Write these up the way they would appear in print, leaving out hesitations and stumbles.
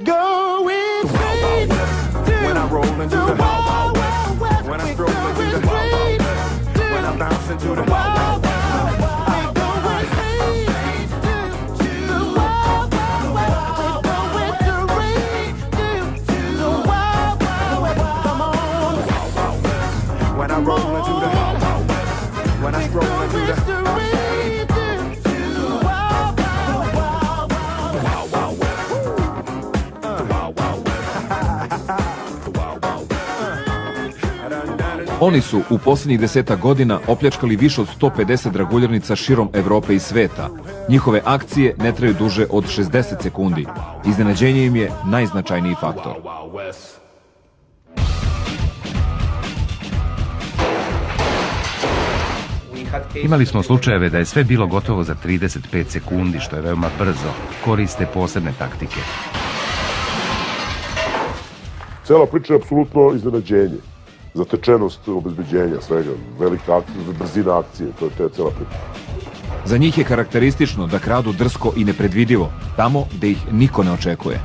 Going straight When I roll into the Wild Wild West. When I stroll into the Wild Wild West. When I bounce into the Wild Wild West. When I roll into the Wild Wild West. When I stroll into the Oni su u posljednjih 10 godina opljačkali više od 150 draguljernica širom Evrope i sveta. Njihove akcije ne traju duže od 60 sekundi. Iznenađenje im je najznačajniji faktor. Imali smo slučajeve da je sve bilo gotovo za 35 sekundi, što je veoma brzo. Koriste posebne taktike. Cela priča je apsolutno iznenađenje. Zatečenost obezbeđenja, svega, velika akcija, brzina akcije, to je cela priča. Za njih je karakteristično da kradu drsko i nepredvidivo, tamo gde ih niko ne očekuje.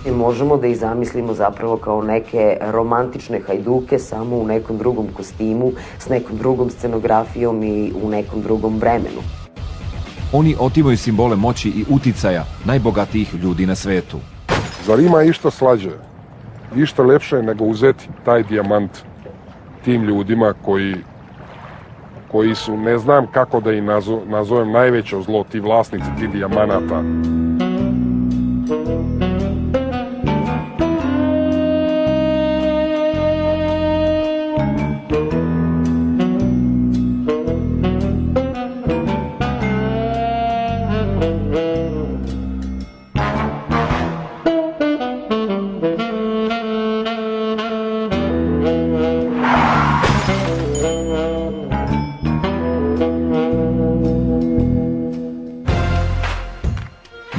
I možemo da ih zamislimo zapravo kao neke romantične hajduke, samo u nekom drugom kostimu, s nekom drugom scenografijom i u nekom drugom vremenu. Oni otimaju simbole moći i uticaja najbogatijih ljudi na svetu. Zar ima išta slađe, išta lepše nego uzeti taj dijamant tim ljudima koji su, ne znam kako da ih nazovem, najveće zlo, ti vlasnici tih dijamanata.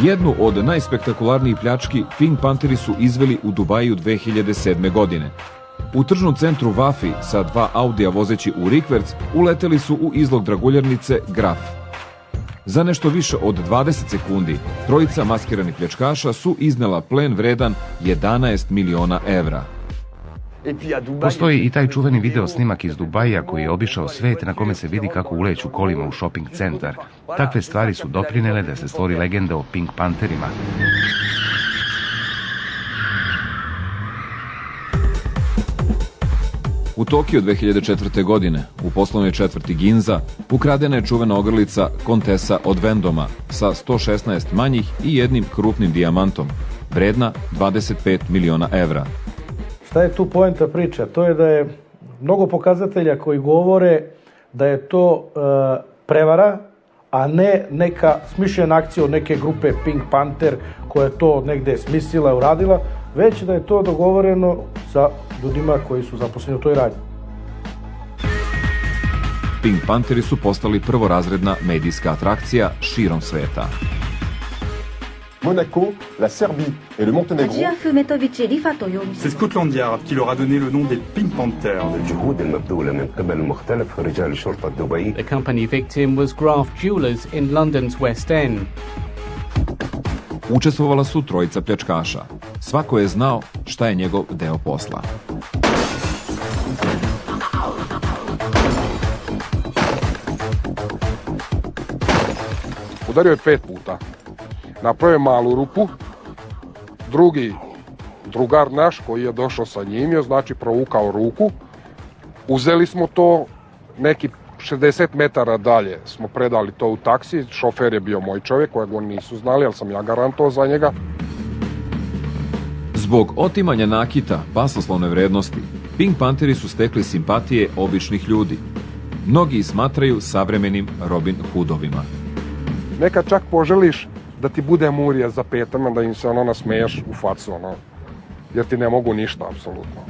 Jednu od najspektakularnijih pljački Pink Pantheri su izveli u Dubaju 2007. godine. U tržnom centru Vafi sa 2 Audija vozeći u rikverc uleteli su u izlog draguljernice Graf. Za nešto više od 20 sekundi trojica maskiranih pljačkaša su iznela plen vredan 11 miliona evra. Postoji i taj čuveni video snimak iz Dubaja koji je obišao svet, na kome se vidi kako uleću kolima u shopping centar. Takve stvari su doprinele da se stvori legenda o Pink Pantherima. U Tokiju 2004. godine, u poslovnoj četvrti Ginza, ukradena je čuvena ogrlica Kontesa od Vendoma sa 116 manjih i jednim krupnim dijamantom, vredna 25 miliona evra. Šta je tu poenta priče? To je da je mnogo pokazatelja koji govore da je to prevara, a ne neka smišljena akcija od neke grupe Pink Panther koja je to negde smislila i uradila, već da je to dogovoreno sa ljudima koji su zaposleni u toj radnji. Pink Pantheri su postali prvorazredna medijska atrakcija širom sveta. Monaco, la Serbie et le Monténégro. C'est Scotland Yard qui leur a donné le nom des Pink Panthers. The company victim was Graf Jewelers in London's West End. Učestvovala su trojica pljačkaša. Svako je znao šta je njegov deo posla. Udario je 5 puta. Napravio malu rupu, drugar naš koji je došao sa njim je, znači provukao ruku. Uzeli smo to, neki 60 metara dalje smo predali to u taksi, šofer je bio moj čovjek kojeg oni nisu znali, ali sam ja garantovao za njega. Zbog otimanja nakita basnoslovne vrednosti, Pink Pantheri su stekli simpatije običnih ljudi. Mnogi ih smatraju savremenim Robin Hoodovima. Nekad čak poželiš da ti bude murija za petama, da im se nasmeješ u facu, jer ti ne mogu ništa, apsolutno.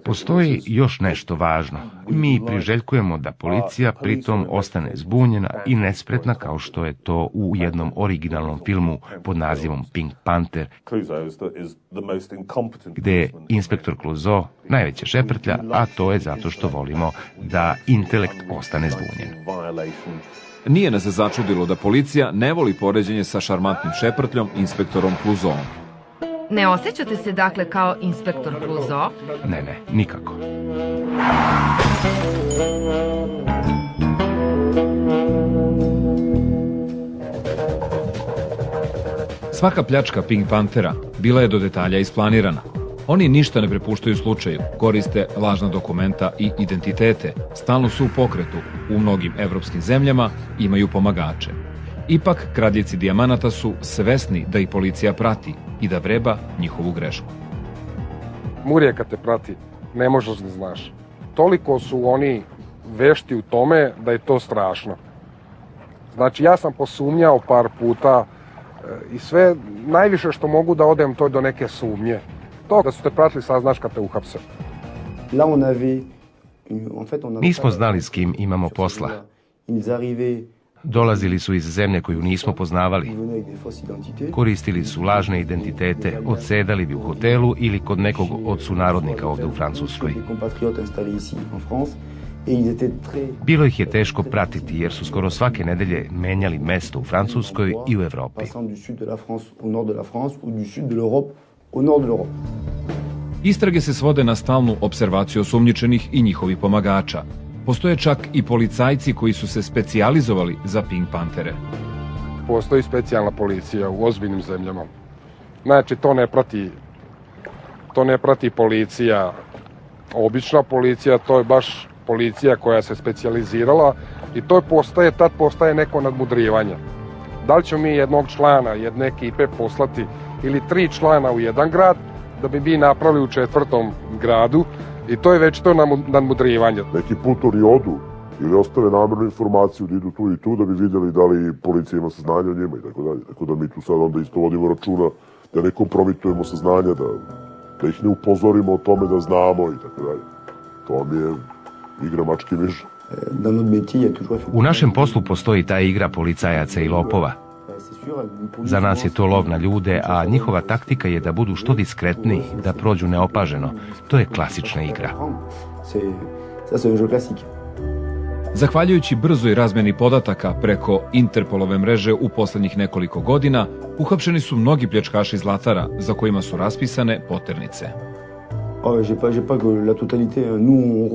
Postoji još nešto važno. Mi priželjkujemo da policija pritom ostane zbunjena i nespretna kao što je to u jednom originalnom filmu pod nazivom Pink Panther, gde je inspektor Clouseau najveća šeprtlja, a to je zato što volimo da intelekt ostane zbunjen. Nije nas začudilo da policija ne voli poređenje sa šarmantnim šeprtljom inspektorom Clouseauom. Ne osjećate se dakle kao inspektor Clouseau? Ne, nikako. Svaka pljačka Pink Panthera bila je do detalja isplanirana. Oni ništa ne prepuštaju slučaju, koriste lažna dokumenta i identitete, stalno su u pokretu, u mnogim evropskim zemljama imaju pomagače. Ipak, kradljivci dijamanata su svesni da ih policija prati i da vreba njihovu grešku. Murije kad te prati, ne možeš da znaš. Toliko su oni vešti u tome da je to strašno. Znači, ja sam posumnjao par puta i sve, najviše što mogu da odem to je do neke sumnje. To da su te pratili saznaš kad te uhapse. Nismo znali s kim imamo posla. Dolazili su iz zemlje koju nismo poznavali. Koristili su lažne identitete, odsedali bi u hotelu ili kod nekog od sunarodnika ovde u Francuskoj. Bilo ih je teško pratiti jer su skoro svake nedelje menjali mesto u Francuskoj i u Evropi. Istrage se svode na stalnu observaciju osumnjičenih i njihovih pomagača. Postoje čak i policajci koji su se specijalizovali za Pink Pantere. Postoji specijalna policija u ozbiljnim zemljama. Znači, to ne prati policija, obična policija, to je baš policija koja se specijalizirala i tad postaje neko nadmudrivanje. Da li ćemo mi jednog člana, jedne ekipe poslati ili 3 člana u jedan grad, da bi mi napravili u 4. gradu i to je već to nadmudrivanje. Neki put oni odu ili ostave namernu informaciju da idu tu i tu da bi vidjeli da li policija ima saznanja o njima i tako dalje. Tako da mi tu sad onda isto vodimo računa da ne kompromitujemo saznanja, da ih ne upozorimo o tome da znamo i tako dalje. To mi je igra mačke i miša. U našem poslu postoji ta igra policajaca i lopova. Za nas je to lov na ljude, a njihova taktika je da budu što diskretniji, da prođu neopaženo. To je klasična igra. Zahvaljujući brzoj razmeni podataka preko Interpolove mreže u poslednjih nekoliko godina, uhapšeni su mnogi pljačkaši zlatara za kojima su raspisane poternice.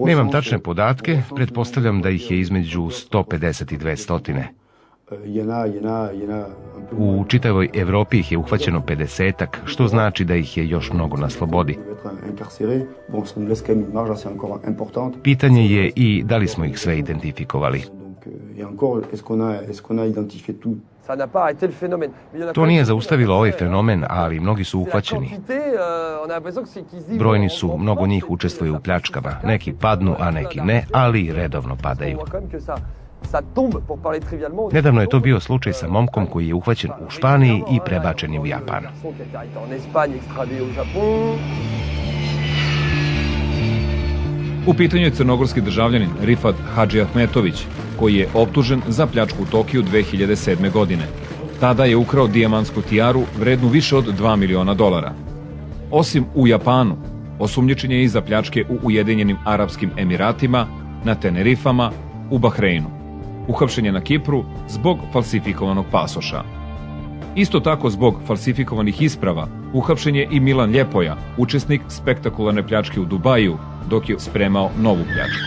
Nemam tačne podatke, pretpostavljam da ih je između 150 i 200. U čitavoj Evropi ih je uhvaćeno 50-ak, što znači da ih je još mnogo na slobodi. Pitanje je i da li smo ih sve identifikovali. To nije zaustavilo ovaj fenomen, ali mnogi su uhvaćeni. Brojni su, mnogo njih učestvuje u pljačkama. Neki padnu, a neki ne, ali redovno padaju. Nedavno je to bio slučaj sa momkom koji je uhvaćen u Španiji i prebačen je u Japan. U pitanju je crnogorski državljanin Rifat Hadžiahmetović, koji je optužen za pljačku u Tokiju 2007. godine. Tada je ukrao dijamantsku tijaru vrednu više od $2 miliona. Osim u Japanu, osumnjičen je i za pljačke u Ujedinjenim Arapskim Emiratima, na Tenerifama, u Bahreinu. Uhapšen je na Kipru zbog falsifikovanog pasoša. Isto tako zbog falsifikovanih isprava uhapšen je i Milan Ljepoja, učesnik spektakularne pljačke u Dubaju, dok je spremao novu pljačku.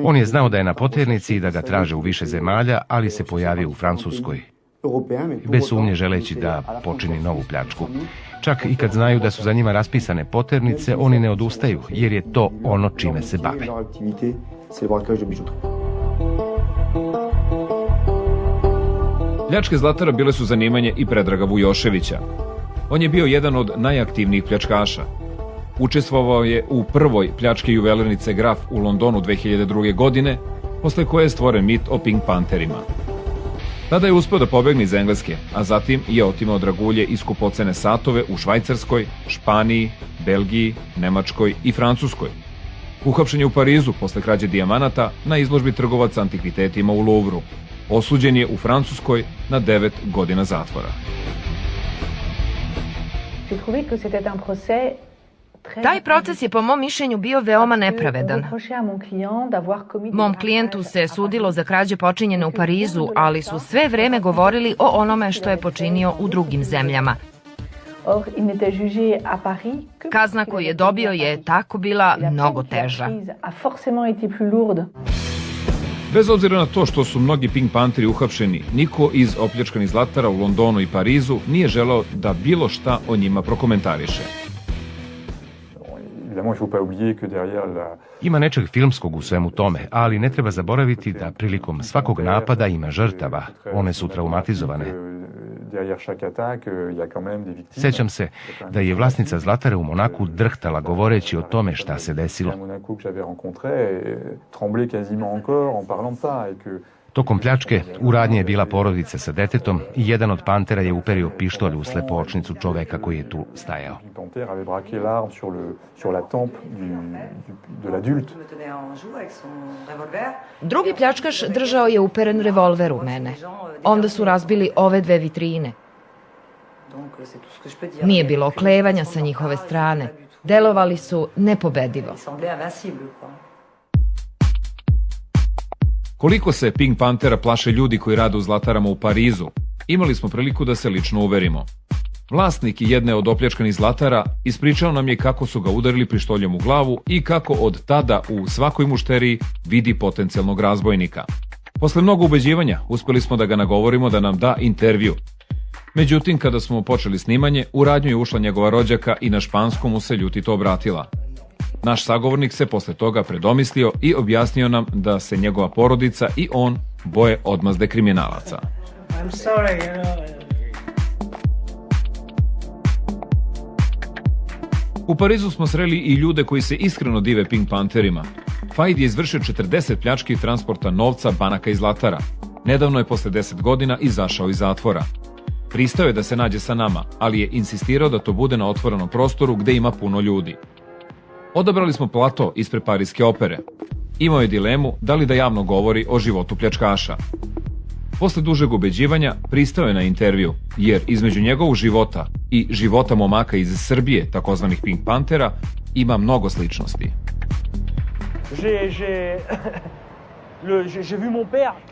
On je znao da je na poternici i da ga traže u više zemalja, ali se pojavio u Francuskoj. Bez sumnje želeći da počini novu pljačku. Čak i kad znaju da su za njima raspisane poternice, oni ne odustaju, jer je to ono čime se bave. Pljačke zlatara bile su zanimanje i Predraga Vujoševića. On je bio jedan od najaktivnijih pljačkaša. Učestvovao je u prvoj pljački juvelirnice Graf u Londonu 2002. godine, posle koje je stvoren mit o Pink Panterima. Tada je uspeo da pobegne iz Engleske, a zatim je otimao dragulje i skupocene satove u Švajcarskoj, Španiji, Belgiji, Nemačkoj i Francuskoj. Uhapšen je u Parizu posle krađe dijamanata na izložbi trgovaca antikvitetima u Louvru. Osuđen je u Francuskoj na 9 godina zatvora. Taj proces je po mom mišljenju bio veoma nepravedan. Mom klijentu se sudilo za krađe počinjene u Parizu, ali su sve vreme govorili o onome što je počinio u drugim zemljama. Kazna koju je dobio je tako bila mnogo teža. Bez obzira na to što su mnogi Pink Pantheri uhapšeni, niko iz opljačkanih zlatara u Londonu i Parizu nije želeo da bilo šta o njima prokomentariše. Ima nečeg filmskog u svemu tome, ali ne treba zaboraviti da prilikom svakog napada ima žrtava. One su traumatizovane. Sećam se da je vlasnica zlatare u Monaku drhtala govoreći o tome šta se desilo. Tokom pljačke u radnji je bila porodica sa detetom i jedan od pantera je uperio pištolj u slepočnicu čoveka koji je tu stajao. Drugi pljačkaš držao je uperen revolver u mene. Onda su razbili ove dve vitrine. Nije bilo oklevanja sa njihove strane. Delovali su nepobedivo. Koliko se Pink Panthera plaše ljudi koji rade u zlatarama u Parizu, imali smo priliku da se lično uverimo. Vlasnik jedne od opljačkanih zlatara ispričao nam je kako su ga udarili pištoljem u glavu i kako od tada u svakoj mušteriji vidi potencijalnog razbojnika. Posle mnogo ubeđivanja uspeli smo da ga nagovorimo da nam da intervju. Međutim, kada smo počeli snimanje, u radnju je ušla njegova rođaka i na španskom mu se ljutito obratila. Naš sagovornik se posle toga predomislio i objasnio nam da se njegova porodica i on boje odmazde kriminalaca. U Parizu smo sreli i ljude koji se iskreno dive Pink Pantherima. Faid je izvršio 40 pljački transporta novca, banaka i zlatara. Nedavno je posle 10 godina izašao iz zatvora. Pristao je da se nađe sa nama, ali je insistirao da to bude na otvorenom prostoru gde ima puno ljudi. Odabrali smo plato ispred Parijske opere. Imao je dilemu da li da javno govori o životu pljačkaša. Posle dužeg ubeđivanja pristao je na intervju, jer između njegovog života i života momaka iz Srbije, takozvanih Pink Panthera, ima mnogo sličnosti.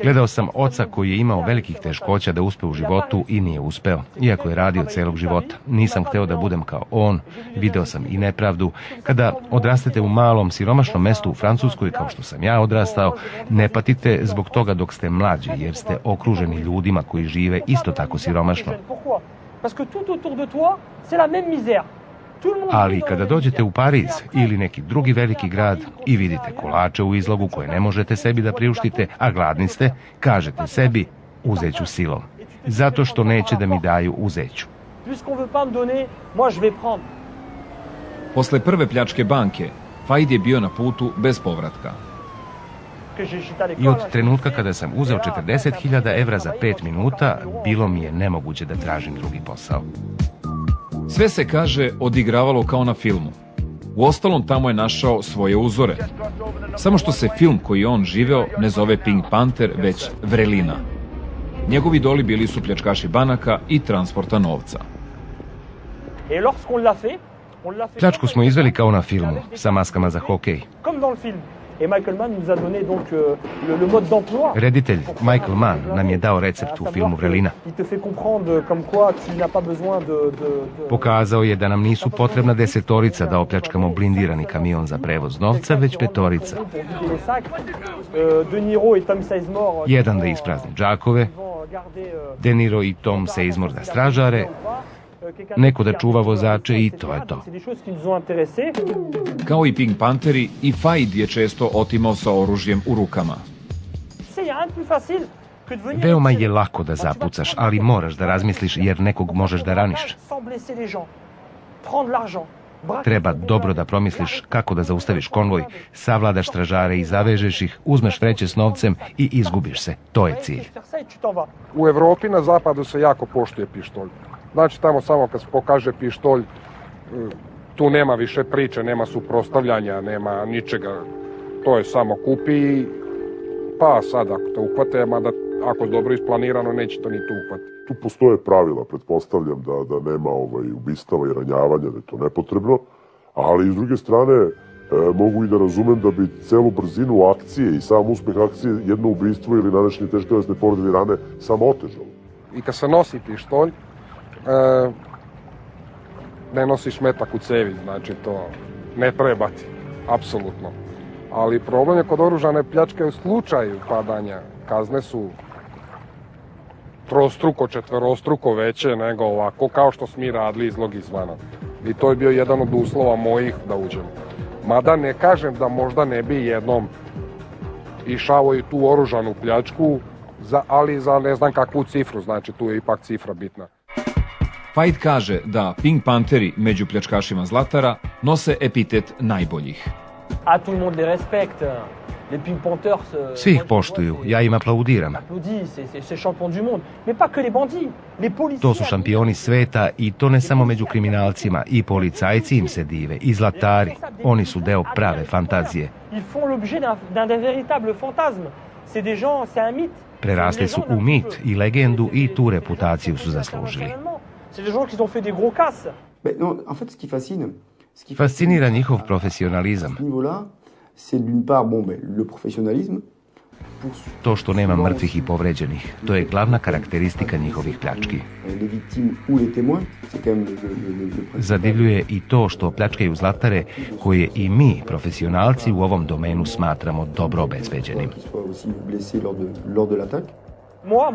Gledao sam oca koji je imao velikih teškoća da uspe u životu i nije uspeo, iako je radio celog života. Nisam hteo da budem kao on, video sam i nepravdu. Kada odrastete u malom, siromašnom mestu u Francuskoj, kao što sam ja odrastao, ne patite zbog toga dok ste mlađi, jer ste okruženi ljudima koji žive isto tako siromašno. Ali kada dođete u Pariz ili neki drugi veliki grad i vidite kolače u izlogu koje ne možete sebi da priuštite, a gladni ste, kažete sebi uzeću silom. Zato što neće da mi daju, uzeću. Posle prve pljačke banke, Faid je bio na putu bez povratka. I od trenutka kada sam uzeo 40.000 evra za 5 minuta, bilo mi je nemoguće da tražim drugi posao. Sve se, kaže, odigravalo kao na filmu. Uostalom, tamo je našao svoje uzore. Samo što se film koji je on živeo ne zove Pink Panther, već Vrelina. Njegovi idoli bili su pljačkaši banaka i transporta novca. Pljačku smo izveli kao na filmu, sa maskama za hokej. Reditelj Michael Mann nam je dao recept u filmu Vrelina. Pokazao je da nam nisu potrebna 10 da opljačkamo blindirani kamion za prevoz novca, već 5. Jedan da isprazni džakove, De Niro i Tom Sizemore da stražare, neko da čuva vozače i to je to. Kao i Pink Pantheri, i Faid je često otimao sa oružjem u rukama. Veoma je lako da zapucaš, ali moraš da razmisliš jer nekog možeš da raniš. Treba dobro da promisliš kako da zaustaviš konvoj, savladaš stražare i zavežeš ih, uzmeš vreće s novcem i izgubiš se. To je cilj. U Evropi na zapadu se jako poštuje pištolj. Znači tamo samo kad se pokaže pištolj, tu nema više priče, nema suprotstavljanja, nema ničega. To je samo kupi, pa sad ako te uhvate, mada ako je dobro isplanirano, neće to ni tu uhvati. Tu postoje pravila, pretpostavljam da nema ubistava i ranjavanja, da je to nepotrebno, Ali, s druge strane, mogu i da razumem da bi celu brzinu akcije i sam uspeh akcije jedno ubistvo ili nanošenje teške telesne povrede ili rane samo otežalo. I kad se nosi pištolj, ne nosiš metak u cevi, znači to ne treba ti, apsolutno. Ali problem je kod oružane pljačke u slučaju padanja. Kazne su trostruko, četverostruko veće nego ovako, kao što smo mi radili izlog izvana. I to je bio jedan od uslova mojih da uđem. Mada ne kažem da možda ne bi jednom išao i tu oružanu pljačku, ali za ne znam kakvu cifru, znači tu je ipak cifra bitna. Fajt kaže da Pink Panteri među pljačkašima zlatara nose epitet najboljih. Svi ih poštuju, ja im aplaudiram. To su šampioni sveta i to ne samo među kriminalcima, i policajci im se dive, i zlatari. Oni su deo prave fantazije. Prerasli su u mit i legendu i tu reputaciju su zaslužili. Fascinira njihov profesionalizam. To što nema mrtvih i povređenih, to je glavna karakteristika njihovih pljački. Zadivljuje i to što pljačkaju zlatare koje i mi, profesionalci, u ovom domenu smatramo dobro obezbeđenim.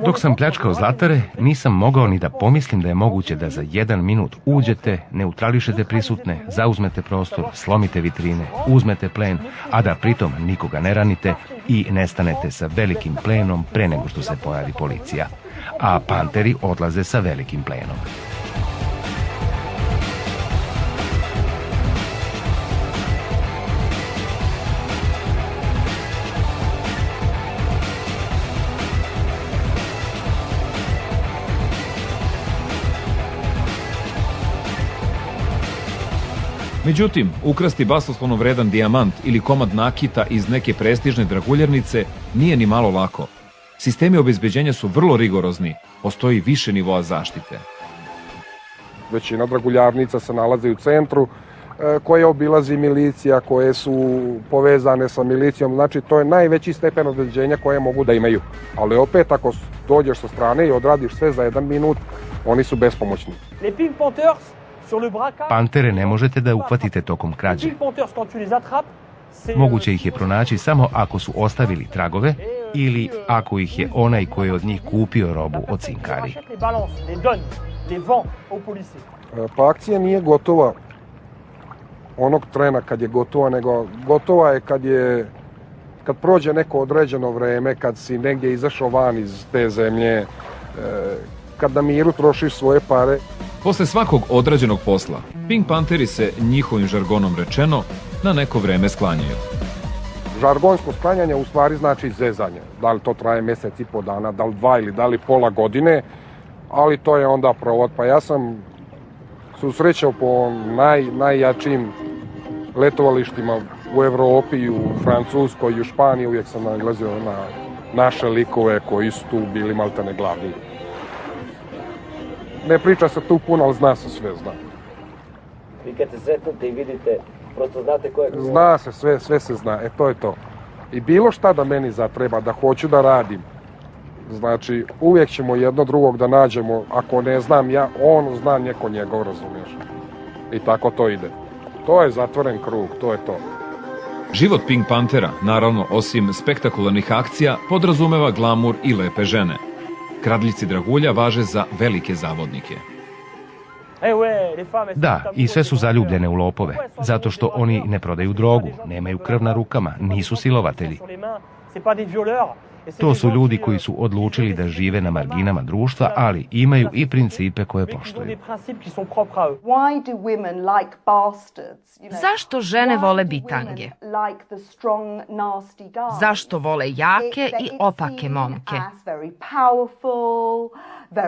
Dok sam pljačkao zlatare, nisam mogao ni da pomislim da je moguće da za 1 minut uđete, neutrališete prisutne, zauzmete prostor, slomite vitrine, uzmete plen, a da pritom nikoga ne ranite i nestanete sa velikim plenom pre nego što se pojavi policija. A Panteri odlaze sa velikim plenom. Međutim, ukrasti basnoslovno vredan dijamant ili komad nakita iz neke prestižne draguljernice nije ni malo lako. Sistemi obezbeđenja su vrlo rigorozni, postoji više nivoa zaštite. Većina draguljarnica se nalazi u centru, koje obilazi milicija, koje su povezane sa milicijom. Znači, to je najveći stepen obezbeđenja koje mogu da imaju. Ali opet, ako dođeš sa strane i odradiš sve za 1 minut, oni su bespomoćni. Pantere ne možete da uhvatite tokom krađe. Moguće ih je pronaći samo ako su ostavili tragove ili ako ih je onaj koji je od njih kupio robu ocinkari. Pa akcija nije gotova onog trena kad je gotova, nego gotova je kad prođe neko određeno vreme, kad si negdje izašao van iz te zemlje, kad na miru trošiš svoje pare. Posle svakog odrađenog posla, Pink Panteri se, njihovim žargonom rečeno, na neko vreme sklanjaju. Žargonsko sklanjanje u stvari znači zezanje. Da li to traje mjesec i po dana, da li 2 ili da li pola godine, ali to je onda provod. Pa ja sam susrećao po najjačim letovalištima u Evropi, u Francuskoj i u Španiji. Uvijek sam nailazio na naše likove koji su tu bili maltene glavni. Ne priča se tu puno, ali zna se sve, zna. Vi kad se sretnete i vidite, prosto znate ko je... Zna se, sve se zna, to je to. I bilo šta da meni zatreba, da hoću da radim, znači uvijek ćemo jedno drugog da nađemo, ako ne znam ja, on zna neko njegov, razumiješ. I tako to ide. To je zatvoren krug, to je to. Život Pink Pantera, naravno, osim spektakularnih akcija, podrazumeva glamur i lepe žene. Kradljivci dragulja važe za velike zavodnike. Da, i sve su zaljubljene u lopove, zato što oni ne prodaju drogu, nemaju krv na rukama, nisu silovatelji. To su ljudi koji su odlučili da žive na marginama društva, ali imaju i principe koje poštuju. Zašto žene vole bitange? Zašto vole jake i opake momke?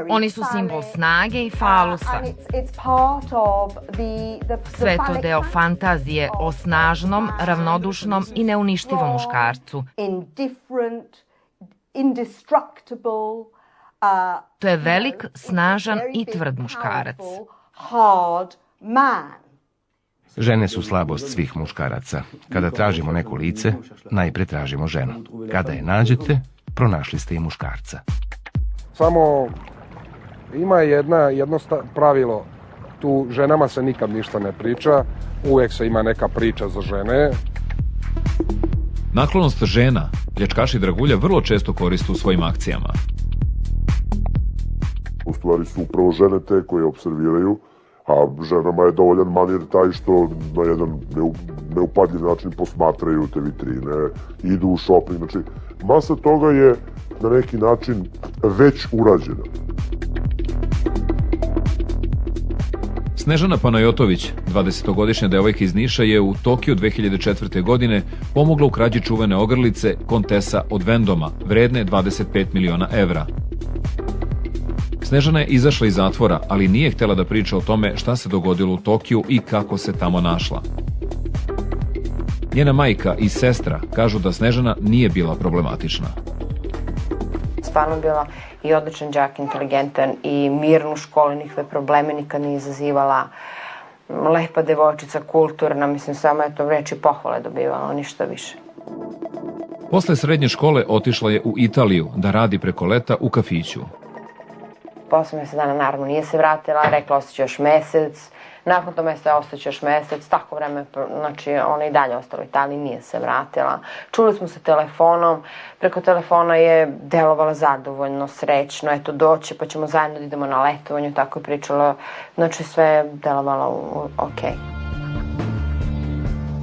Oni su simbol snage i falusa. Sve je to deo fantazije o snažnom, ravnodušnom i neuništivom muškarcu. To je velik, snažan i tvrd muškarac. Žene su slabost svih muškaraca. Kada tražimo neko lice, najpre tražimo ženu. Kada je nađete, pronašli ste i muškarca. Samo ima jedno pravilo, tu ženama se nikad ništa ne priča, uvek se ima neka priča za žene. Naklonost žena pljačkaši dragulja vrlo često koriste u svojim akcijama. U stvari su upravo žene te koje observiraju, a ženama je dovoljan manir taj što na jedan neupadljiv način posmatraju te vitrine, idu u shopping, znači masa toga je na neki način već urađena. Snežana Panajotović, 20-godišnja devojka iz Niša, je u Tokiju 2004. godine pomogla u krađi čuvene ogrlice Kontesa od Vendoma, vredne 25 miliona evra. Snežana je izašla iz zatvora, ali nije htjela da priča o tome šta se dogodilo u Tokiju i kako se tamo našla. Njena majka i sestra kažu da Snežana nije bila problematična. Stvarno bila i odličan đak, inteligentan i mirno u školi, nikakve probleme nikad nije izazivala. Lepa devojčica, kulturna, mislim samo je to reči pohvale dobivala, ništa više. Posle srednje škole otišla je u Italiju da radi preko leta u kafiću. Posle mjesec dana naravno nije se vratila, rekla ostaće još mesec, nakon to mjeseca ostaće još mesec, tako vreme, znači ona i dalje ostala u Italiji, nije se vratila. Čuli smo se telefonom, preko telefona je delovala zadovoljno, srećno, eto doće pa ćemo zajedno da idemo na letovanje, tako je pričala, znači sve je delovalo okej.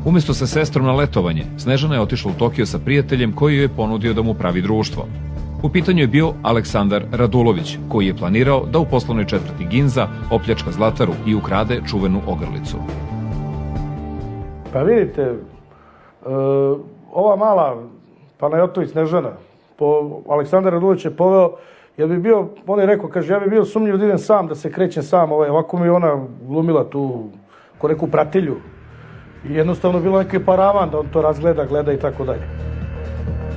Umjesto sa sestrom na letovanje, Snežana je otišla u Tokio sa prijateljem koji joj je ponudio da mu pravi društvo. U pitanju je bio Aleksandar Radulović, koji je planirao da u poslovnoj četvrti Ginza opljačka Zlataru i ukrade čuvenu ogrlicu. Pa vidite, ova mala Panajotović Snežana, Aleksandar Radulović je poveo, jer bi bio, on je rekao, kaže, ja bi bio sumnjiv da idem sam, da se krećem sam, ovako mi ona glumila tu ko neku pratilju. I jednostavno bilo neki paravan da on to razgleda, gleda i tako dalje.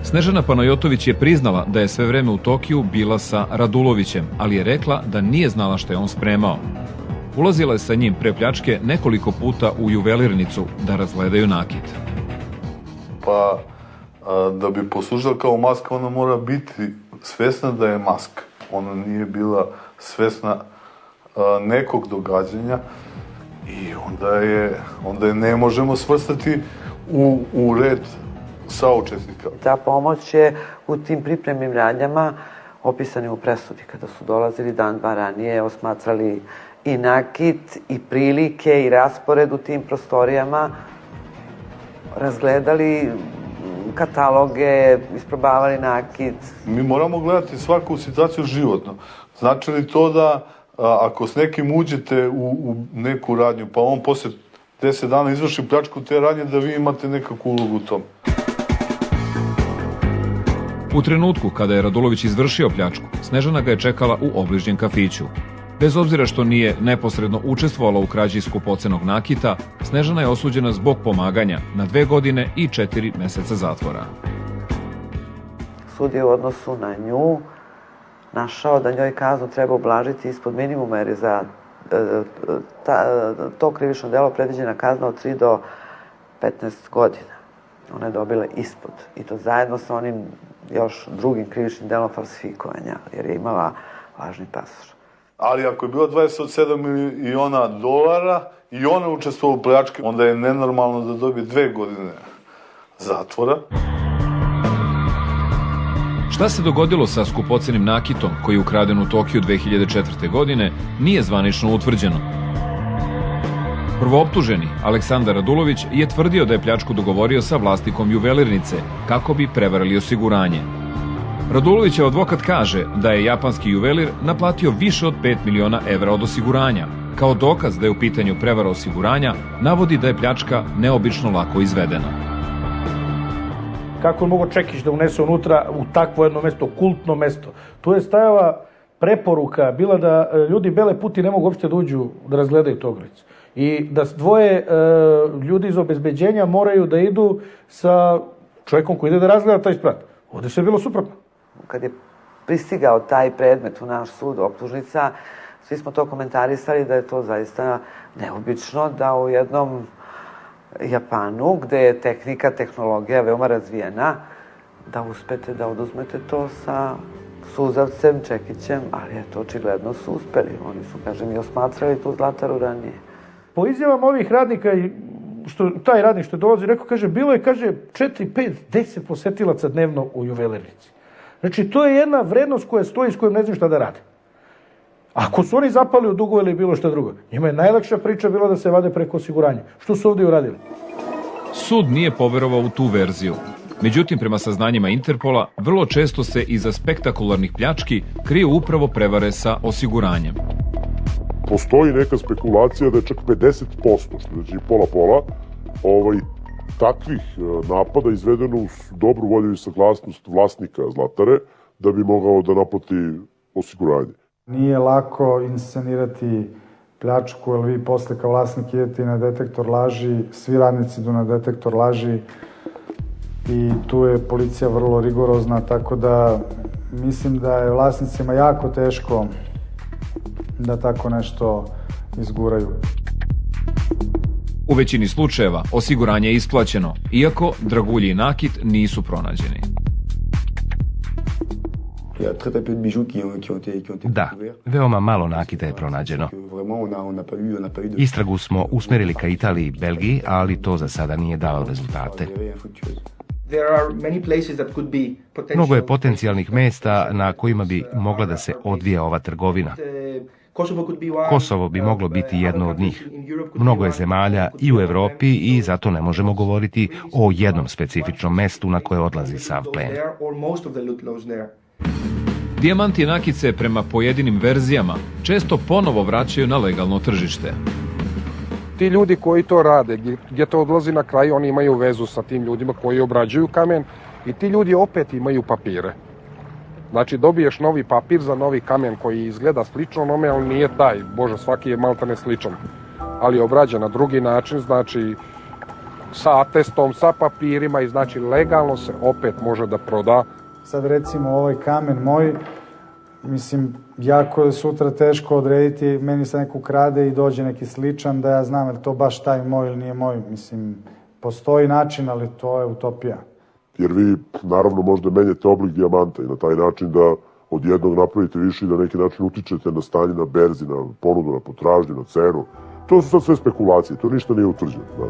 Snežana Panajotović je priznala da je sve vreme u Tokiju bila sa Radulovićem, ali je rekla da nije znala što je on spremao. Ulazila je sa njim pre pljačke nekoliko puta u juvelirnicu da razgledaju nakit. Pa, da bi poslužila kao maska, ona mora biti svesna da je maska. Ona nije bila svesna nekog događanja i onda je ne možemo svrstati u red saučesnika. Ta pomoć je u tim pripremnim radnjama opisani u presudi, kada su dolazili dan, dva ranije, osmatrali i nakit, i prilike, i raspored u tim prostorijama, razgledali kataloge, isprobavali nakit. Mi moramo gledati svaku situaciju životno. Znači li to da ako s nekim uđete u neku radnju, pa on posle 10 dana izvrši pljačku te radnje, da vi imate nekakvu ulogu u tom? U trenutku kada je Radulović izvršio pljačku, Snežana ga je čekala u obližnjem kafiću. Bez obzira što nije neposredno učestvovala u krađi skupocenog nakita, Snežana je osuđena zbog pomaganja na 2 godine i 4 meseca zatvora. Sud je u odnosu na nju našao da njoj kaznu treba ublažiti ispod minimuma, jer je za to krivično delo predviđena kazna od 3 do 15 godina. Ona je dobila ispod, i to zajedno sa onim još drugim krivičnim delom falsifikovanja, jer je imala važni pasoš. Ali ako je bilo 27 miliona dolara i ona učestvovala u pljački, onda je nenormalno da dobije 2 godine zatvora. Šta se dogodilo sa skupocenim nakitom koji je ukraden u Tokiju 2004. godine nije zvanično utvrđeno. Prvooptuženi, Aleksandar Radulović, je tvrdio da je pljačku dogovorio sa vlasnikom juvelirnice kako bi prevarili osiguranje. Radulovićev advokat kaže da je japanski juvelir naplatio više od 5 miliona evra od osiguranja. Kao dokaz da je u pitanju prevara osiguranja, navodi da je pljačka neobično lako izvedena. Kako je mogo Čekić da unese unutra u takvo jedno mesto, kultno mesto? Tu je stajala preporuka, bila da ljudi bele puti ne mogu uopšte da uđu da razgledaju tu ogrlicu. I da dvoje ljudi iz obezbeđenja moraju da idu sa čovjekom koji ide da razgleda taj sprat. Ovdje sve je bilo suprotno. Kad je pristigao taj predmet u naš sud, optužnica, svi smo to komentarisali da je to zaista neobično da u jednom Japanu, gde je tehnologija veoma razvijena, da uspete da oduzmete to sa suzavcem, čekićem, ali eto, očigledno su uspeli. Oni su, kažem, i osmatrali tu Zlataru ranije. Po izjavama ovih radnika, taj radnik što je dolazi, rekao, kaže, bilo je, kaže, 4, 5, 10 posetilaca dnevno u juvelernici. Znači, to je jedna vrednost koja stoji s kojom ne znam šta da rade. Ako su oni zapali u dugove ili bilo što drugo, njima je najlakša priča bila da se vade preko osiguranja. Što su ovdje uradili? Sud nije poverovao u tu verziju. Međutim, prema saznanjima Interpola, vrlo često se iza spektakularnih pljački kriju upravo prevare sa osiguranjem. Postoji neka spekulacija da je čak 50%, što znači pola-pola, takvih napada izvedeno uz dobru volju i saglasnost vlasnika Zlatare da bi mogao da naplati osiguranje. Nije lako inscenirati pljačku, jer vi posle kao vlasnik idete i na detektor laži, svi radnici idu na detektor laži i tu je policija vrlo rigorozna, tako da mislim da je vlasnicima jako teško da tako nešto izguraju. U većini slučajeva osiguranje je isplaćeno, iako dragulji i nakit nisu pronađeni. Da, veoma malo nakita je pronađeno. Istragu smo usmerili ka Italiji i Belgiji, ali to za sada nije dalo rezultate. Mnogo je potencijalnih mesta na kojima bi mogla da se odvija ova trgovina. Kosovo bi moglo biti jedno od njih. Mnogo je zemalja i u Evropi i zato ne možemo govoriti o jednom specifičnom mestu na koje odlazi sav plen. Dijamanti i nakice prema pojedinim verzijama često ponovo vraćaju na legalno tržište. Ti ljudi koji to rade, gdje to odlazi na kraju, oni imaju vezu sa tim ljudima koji obrađuju kamen i ti ljudi opet imaju papire. Znači dobiješ novi papir za novi kamen koji izgleda slično onome, ali nije taj. Bože, svaki je maltene sličan. Ali je obrađen na drugi način, znači sa atestom, sa papirima i znači legalno se opet može da proda. Sad recimo ovaj kamen moj, mislim, jako je sutra teško odrediti, meni se neko krade i dođe neki sličan, da ja znam je li to baš taj moj ili nije moj. Mislim, postoji način, ali to je utopija. Jer vi, naravno, možda menjate oblik dijamanta i na taj način da od jednog napravite više i da na neki način utičete na stanje na berzi, na ponudu, na potražnju, na cenu. To su sad sve spekulacije, to ništa nije utvrđeno. Da.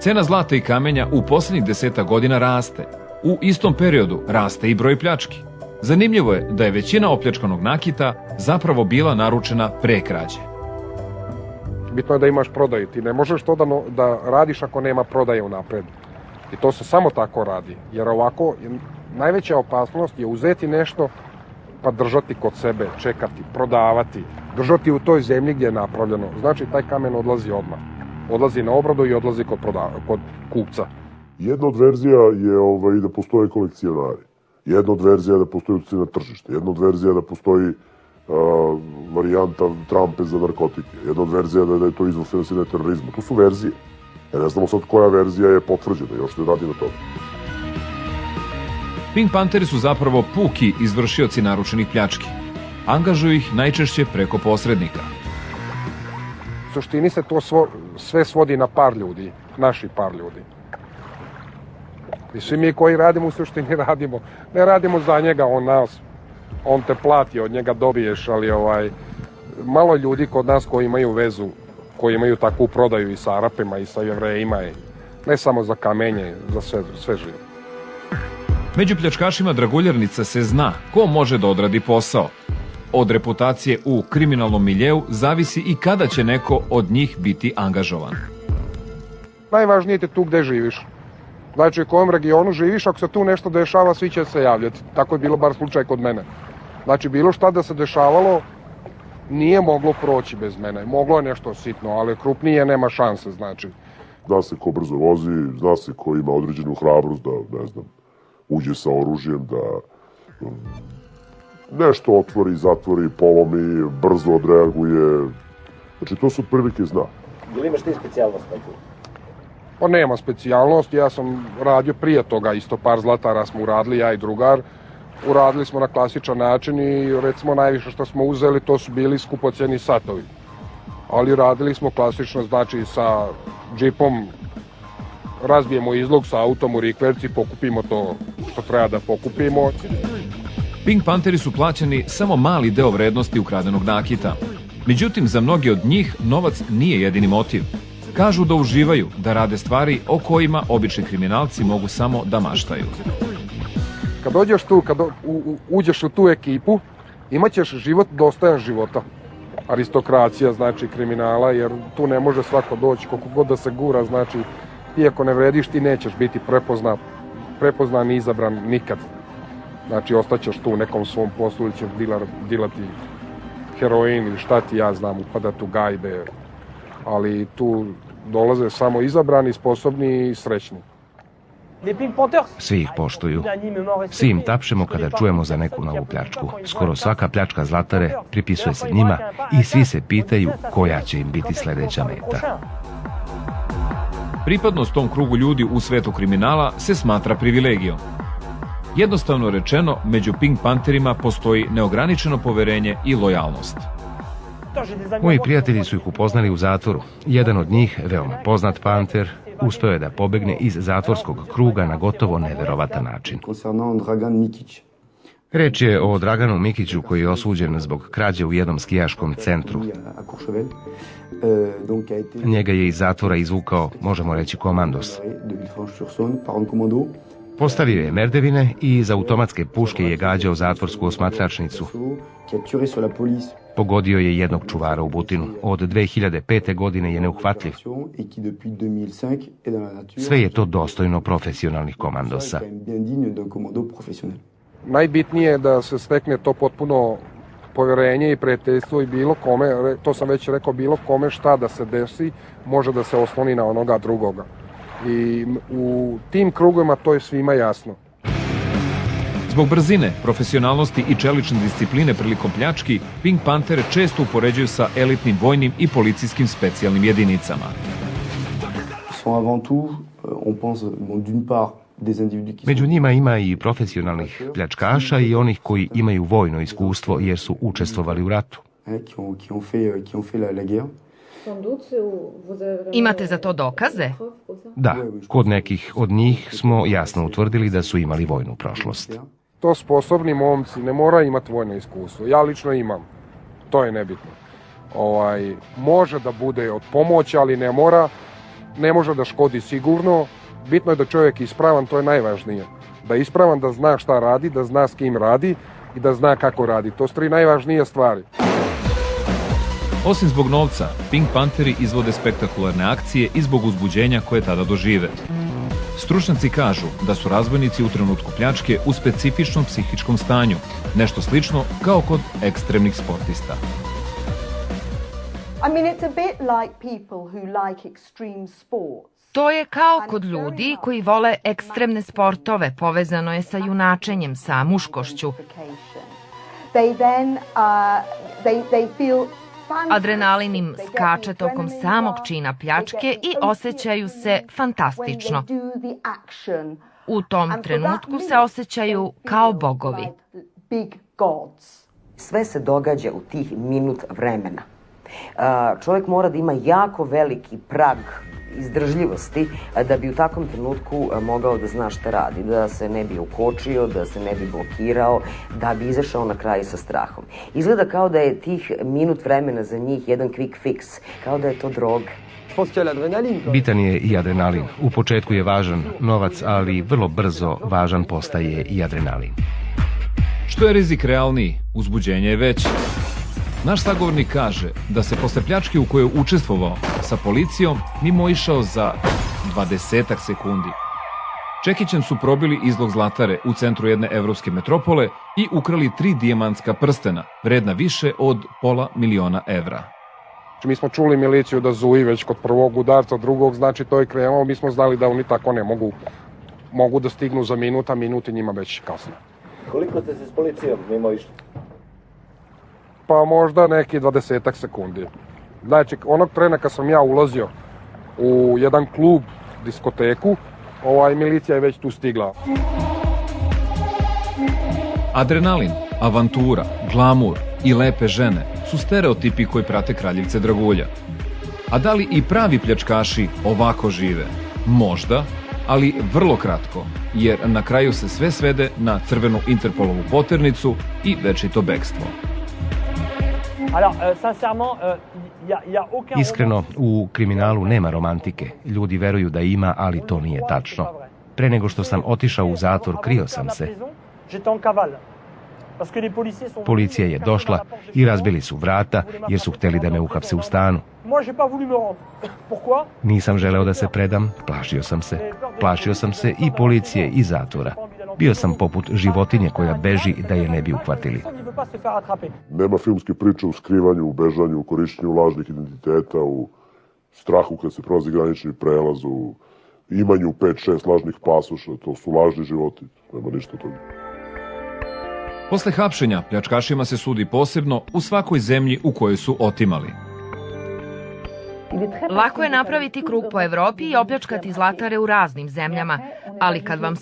Cena zlata i kamenja u posljednjih 10 godina raste. U istom periodu raste i broj pljački. Zanimljivo je da je većina opljačkanog nakita zapravo bila naručena pre krađe. Bitno je da imaš prodaju. Ti ne možeš to da radiš ako nema prodaje unapred. I to se samo tako radi. Jer ovako, najveća opasnost je uzeti nešto pa držati kod sebe, čekati, prodavati. Držati u toj zemlji gdje je napravljeno. Znači, taj kamen odlazi odmah. Odlazi na obradu i odlazi kod kupca. Jedna od verzija je da postoje kolekcionari. Jedna od verzija je da postoji utjecaj na tržište. Jedna od verzija je da postoji varijanta trampe za narkotike. Jedna od verzija je da je to izvor finansiranja terorizma. To su verzije. Ne znamo sad koja verzija je potvrđena, još se radi na tome. Pink Pantheri su zapravo puki izvršioci naručenih pljački. Angažuju ih najčešće preko posrednika. U suštini se to sve svodi na par ljudi, naši par ljudi. I svi mi koji radimo u suštini radimo. Ne radimo za njega, on nas. On te plati, od njega dobiješ, ali malo ljudi kod nas koji imaju vezu, koji imaju takvu prodaju i sa Arapima i sa Jevrejima, ne samo za kamenje, za sve živo. Među pljačkašima draguljernica se zna ko može da odradi posao. Od reputacije u kriminalnom miljeu zavisi i kada će neko od njih biti angažovan. Najvažnije je tu gde živiš. Znači, u kojem regionu živiš, ako se tu nešto dešava, svi će se javljati. Tako je bilo bar slučaj kod mene. Znači, bilo šta da se dešavalo, nije moglo proći bez mene. Moglo je nešto sitno, ali krupnije nema šanse, znači. Zna se ko brzo vozi, zna se ko ima određenu hrabrost da, ne znam, uđe sa oružjem, da nešto otvori, zatvori, polomi, brzo odreaguje. Znači, to su prilike zna. Ili imaš ti specijalnost tako? Pa nema specijalnost, ja sam radio prije toga, isto par zlatara smo uradili, ja i drugar. Uradili smo na klasičan način i recimo najviše što smo uzeli to su bili skupocjeni satovi. ali radili smo klasično, znači sa džipom razbijemo izlog sa autom u rikverci, pokupimo to što treba da pokupimo. Pink Pantheri su plaćeni samo mali deo vrednosti ukradenog nakita. Međutim, za mnogi od njih novac nije jedini motiv. Kažu da uživaju, da rade stvari o kojima obični kriminalci mogu samo da maštaju. Kad dođeš tu, kad uđeš u tu ekipu, imaćeš život dostajan života. Aristokracija, znači kriminala, jer tu ne može svako doći, koliko god da se gura, znači ti ako ne vrediš, ti nećeš biti prepoznan i izabran nikad. Znači, ostaćeš tu u nekom svom poslu ili ćeš dilati heroin ili šta ti ja znam, upadati u gajbe. Ali tu dolaze samo izabrani, sposobni i srećni. Svi ih poštuju. Svi im tapšemo kada čujemo za neku novu pljačku. Skoro svaka pljačka Zlatare pripisuje se njima i svi se pitaju koja će im biti sledeća meta. Pripadnost tom krugu ljudi u svetu kriminala se smatra privilegijom. Jednostavno rečeno, među Pink Pantherima postoji neograničeno poverenje i lojalnost. Moji prijatelji su ih upoznali u zatvoru. Jedan od njih, veoma poznat Panter, uspeo je da pobegne iz zatvorskog kruga na gotovo neverovatan način. Reč je o Draganu Mikiću koji je osuđen zbog krađe u jednom skijaškom centru. Njega je iz zatvora izvukao, možemo reći, komandos. Postavio je merdevine i iz automatske puške je gađao zatvorsku osmatračnicu. Pogodio je jednog čuvara u Butinu. Od 2005. godine je neuhvatljiv. Sve je to dostojno profesionalnih komandosa. Najbitnije je da se stekne to potpuno poverenje i prijateljstvo i bilo kome, to sam već rekao, bilo kome šta da se desi, može da se osloni na onoga drugoga. I u tim krugovima to je svima jasno. Zbog brzine, profesionalnosti i čelične discipline prilikom pljački, Pink Pantere često upoređuju sa elitnim vojnim i policijskim specijalnim jedinicama. Među njima ima i profesionalnih pljačkaša i onih koji imaju vojno iskustvo jer su učestvovali u ratu. Imate za to dokaze? Da, kod nekih od njih smo jasno utvrdili da su imali vojnu prošlost. To sposobni momci ne mora imati vojno iskustvo. Ja lično imam. To je nebitno. Može da bude od pomoći, ali ne može da škodi sigurno. Bitno je da čovjek je ispravan, to je najvažnije. Da je ispravan, da zna šta radi, da zna s kim radi i da zna kako radi. To su tri najvažnije stvari. Osim zbog novca, Pink Pantheri izvode spektakularne akcije i zbog uzbuđenja koje tada dožive. Stručnjaci kažu da su razbojnici u trenutku pljačke u specifičnom psihičkom stanju, nešto slično kao kod ekstremnih sportista. To je kao kod ljudi koji vole ekstremne sportove, povezano je sa junačenjem, sa muškošću. Adrenalin im skače tokom samog čina pljačke i osjećaju se fantastično. U tom trenutku se osjećaju kao bogovi. Sve se događa u tih minut vremena. Čovjek mora da ima jako veliki prag izdržljivosti da bi u takvom trenutku mogao da zna šta radi, da se ne bi ukočio, da se ne bi blokirao, da bi izašao na kraj sa strahom. Izgleda kao da je tih minut vremena za njih jedan quick fix, kao da je to droga. Bitan je i adrenalin. U početku je važan novac, ali vrlo brzo važan postaje i adrenalin. Što je rizik realniji, uzbuđenje je veće. Naš sagovornik kaže da se posle pljačke u kojoj je učestvovao sa policijom mimoišao za 20 sekundi. Čekićem su probili izlog Zlatare u centru jedne evropske metropole i ukrali 3 dijamantska prstena, vredna više od $500.000 evra. Mi smo čuli miliciju da zuji već kod prvog udarca, drugog, znači to je krenulo, mi smo znali da oni tako ne mogu da stignu za minut, a minuti njima već kasno. Koliko ste se s policijom mimoišli? Pa možda neki 20 sekundi. Znači, onog trena kad sam ja ulazio u jedan klub, diskoteku, milicija je već tu stigla. Adrenalin, avantura, glamur i lepe žene su stereotipi koji prate kraljevce dragulja. A da li i pravi pljačkaši ovako žive? Možda, ali vrlo kratko, jer na kraju se sve svede na crvenu Interpolovu poternicu i večito bekstvo. Iskreno, u kriminalu nema romantike. Ljudi veruju da ima, ali to nije tačno. Pre nego što sam otišao u zatvor, krio sam se. Policija je došla i razbili su vrata jer su hteli da me uhapse u stanu. Nisam želeo da se predam, plašio sam se. Plašio sam se i policije i zatvora. Bio sam poput životinje koja beži da je ne bi uhvatili. Nema filmske priče u skrivanju, u bežanju, u korišćenju lažnih identiteta, u strahu kad se prolazi granični prelaz, u imanju 5-6 lažnih pasoša. To su lažni životi. Nema ništa toga. Posle hapšenja, pljačkašima se sudi posebno u svakoj zemlji u kojoj su otimali. Lako je napraviti krug po Evropi i opljačkati zlatare u raznim zemljama, ali kad vam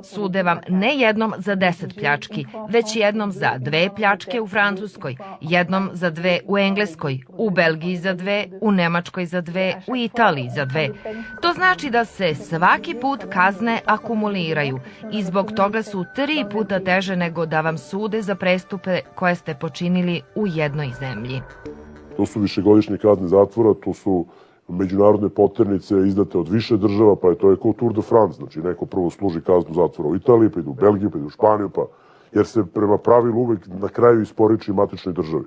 sude vam ne jednom za 10 pljački, već jednom za 2 pljačke u Francuskoj, jednom za 2 u Engleskoj, u Belgiji za 2, u Nemačkoj za 2, u Italiji za 2. To znači da se svaki put kazne akumuliraju i zbog toga su 3 puta teže nego da vam sude za prestupe koje ste počinili u jednoj zemlji. To su višegodišnje kazne zatvora, to su međunarodne poternice izdate od više država, pa je to kao Tour de France, znači neko prvo služi kaznu zatvora u Italiji, pa ide u Belgiju, pa ide u Španiju, pa jer se prema pravilu uvek na kraju isporuči matičnoj državi.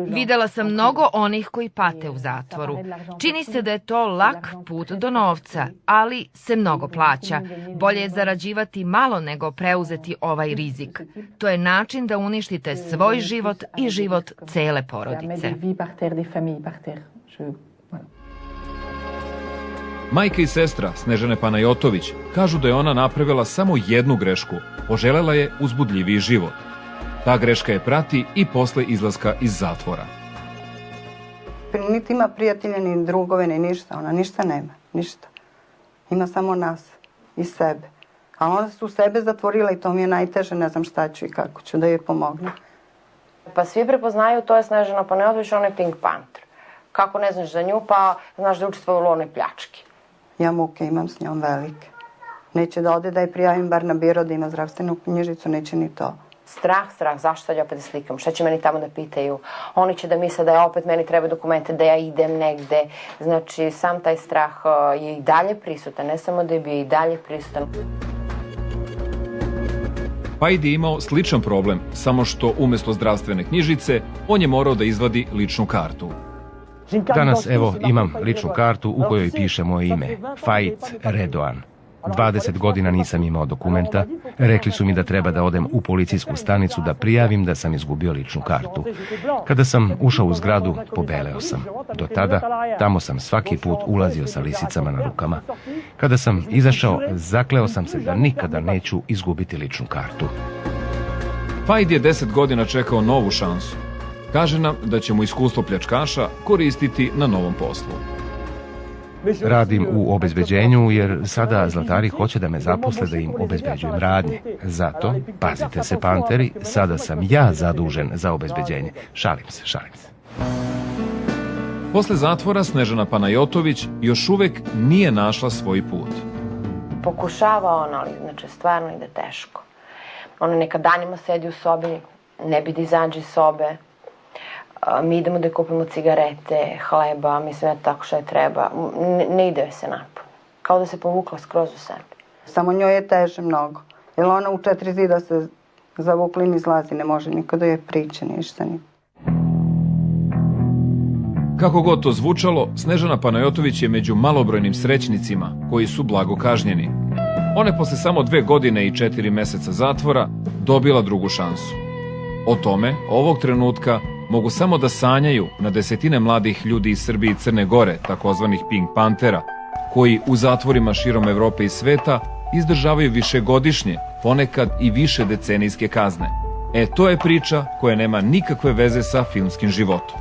Videla sam mnogo onih koji pate u zatvoru. Čini se da je to lak put do novca, ali se mnogo plaća. Bolje je zarađivati malo nego preuzeti ovaj rizik. To je način da uništite svoj život i život cele porodice. Majka i sestra Snežane Panajotović kažu da je ona napravila samo jednu grešku. Poželela je uzbudljiviji život. Ta greška je prati i posle izlaska iz zatvora. Niti ima prijatelja, ni drugove, ni ništa. Ona ništa nema, ništa. Ima samo nas i sebe. A ona se u sebe zatvorila i to mi je najteže, ne znam šta ću i kako ću da joj pomognem. Pa svi prepoznaju, to je Snežana Panajotović, ona je Pink Panther. Kako ne znaš za nju, pa znaš da je učestvovala u onoj pljački. Ja muke imam s njom velike. Neće da ode da je prijavim bar na biro da ima zdravstvenu knjižicu, neće ni to. Strah, zašto sad ja opet slikam, šta će meni tamo da pitaju, oni će da misle da ja opet meni treba dokumente, da ja idem negde, znači sam taj strah je i dalje prisutan, ne samo da je bio i dalje prisutan. Pajdi je imao sličan problem, samo što umesto zdravstvene knjižice, on je morao da izvadi ličnu kartu. Danas, evo, imam ličnu kartu u kojoj piše moje ime, Faid Redoan. 20 godina nisam imao dokumenta, rekli su mi da treba da odem u policijsku stanicu da prijavim da sam izgubio ličnu kartu. Kada sam ušao u zgradu, pobeleo sam. Do tada, tamo sam svaki put ulazio sa lisicama na rukama. Kada sam izašao, zakleo sam se da nikada neću izgubiti ličnu kartu. Faid je 10 godina čekao novu šansu. Kaže nam da će mu iskustvo pljačkaša koristiti na novom poslu. Radim u obezbeđenju jer sada zlatari hoće da me zaposle da im obezbeđujem radnje. Zato, pazite se Panteri, sada sam ja zadužen za obezbeđenje. Šalim se. Posle zatvora Snežana Panajotović još uvek nije našla svoj put. Pokušava ona, ali znači stvarno ide teško. Ona nekad danima sedi u sobi, ne bi da izađe iz sobe. Mi idemo da kupimo cigarete, hleba, mislim da tako što je treba. Ne ide joj se napolje. Kao da se povukla skroz u sebi. Samo njoj je teže mnogo. Jer ona u 4 zida se zavukla i ne izlazi, ne može nikada joj priče, ništa. Kako god to zvučalo, Snežana Panajotović je među malobrojnim srećnicima koji su blago kažnjeni. Ona je posle samo 2 godine i 4 meseca zatvora dobila drugu šansu. O tome, ovog trenutka, mogu samo da sanjaju na desetine mladih ljudi iz Srbije i Crne Gore, takozvanih Pink Pantera, koji u zatvorima širom Evrope i sveta izdržavaju višegodišnje, ponekad i više decenijske kazne. To je priča koja nema nikakve veze sa filmskim životom.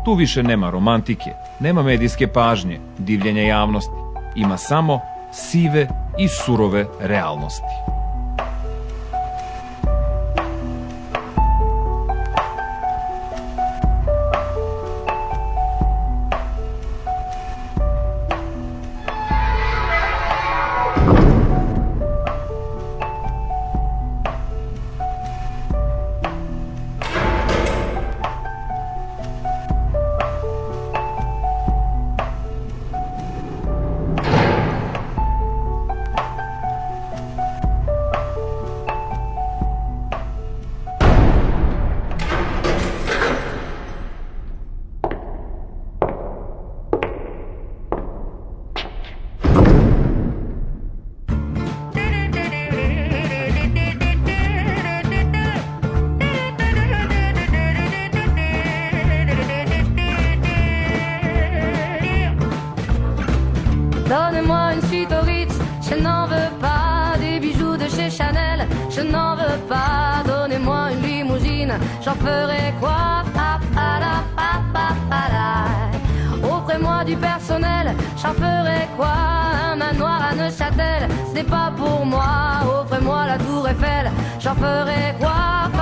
Tu više nema romantike, nema medijske pažnje, divljenja javnosti. Ima samo sive i surove realnosti. veux pas des bijoux de chez Chanel, je n'en veux pas, donnez-moi une limousine, j'en ferai quoi? Offrez-moi du personnel, j'en ferai quoi? Un manoir à Neuchâtel, ce n'est pas pour moi. Offrez-moi la tour Eiffel, j'en ferai quoi?